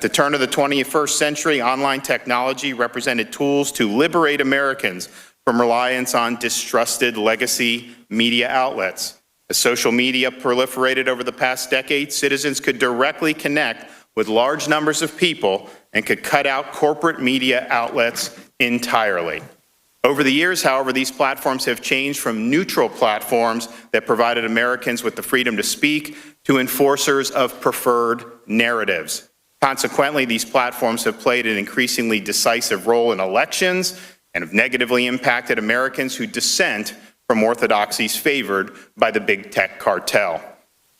At the turn of the 21st century, online technology represented tools to liberate Americans from reliance on distrusted legacy media outlets. As social media proliferated over the past decade, citizens could directly connect with large numbers of people and could cut out corporate media outlets entirely. Over the years, however, these platforms have changed from neutral platforms that provided Americans with the freedom to speak to enforcers of preferred narratives. Consequently, these platforms have played an increasingly decisive role in elections and have negatively impacted Americans who dissent from orthodoxies favored by the big tech cartel.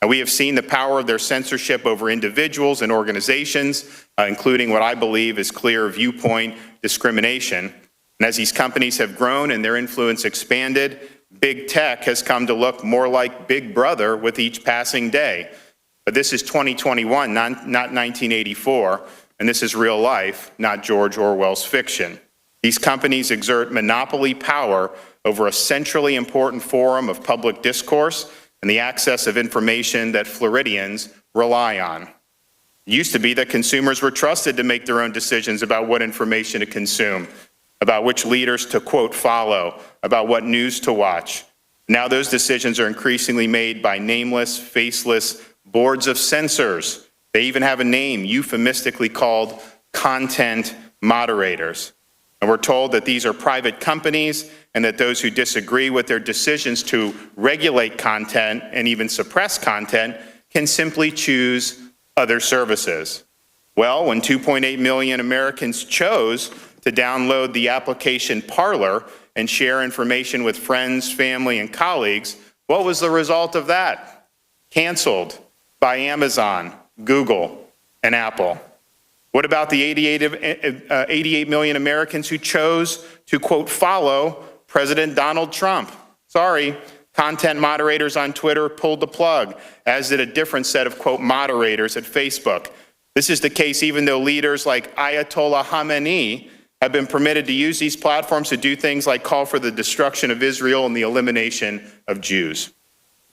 Now, we have seen the power of their censorship over individuals and organizations, including what I believe is clear viewpoint discrimination. And as these companies have grown and their influence expanded, big tech has come to look more like Big Brother with each passing day. But this is 2021, not 1984, and this is real life, not George Orwell's fiction. These companies exert monopoly power over a centrally important forum of public discourse and the access of information that Floridians rely on. It used to be that consumers were trusted to make their own decisions about what information to consume, about which leaders to, quote, follow, about what news to watch. Now those decisions are increasingly made by nameless, faceless boards of censors. They even have a name, euphemistically called content moderators. And we're told that these are private companies and that those who disagree with their decisions to regulate content and even suppress content can simply choose other services. Well, when 2.8 million Americans chose to download the application Parler and share information with friends, family, and colleagues, what was the result of that? Canceled by Amazon, Google, and Apple. What about the 88 million Americans who chose to, quote, follow President Donald Trump? Sorry, content moderators on Twitter pulled the plug, as did a different set of, quote, moderators at Facebook. This is the case even though leaders like Ayatollah Khamenei have been permitted to use these platforms to do things like call for the destruction of Israel and the elimination of Jews.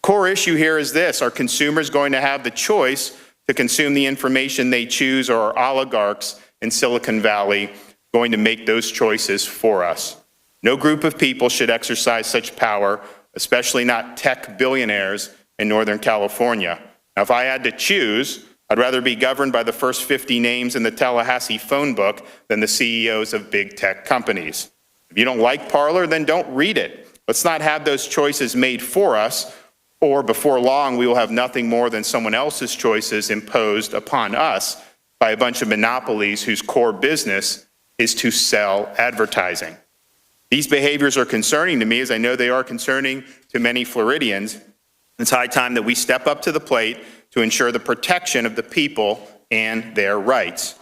Core issue here is this: are consumers going to have the choice to consume the information they choose, or are oligarchs in Silicon Valley going to make those choices for us? No group of people should exercise such power, especially not tech billionaires in Northern California. Now, if I had to choose, I'd rather be governed by the first 50 names in the Tallahassee phone book than the CEOs of big tech companies. If you don't like Parler, then don't read it. Let's not have those choices made for us, or before long we will have nothing more than someone else's choices imposed upon us by a bunch of monopolies whose core business is to sell advertising. These behaviors are concerning to me, as I know they are concerning to many Floridians. It's high time that we step up to the plate to ensure the protection of the people and their rights.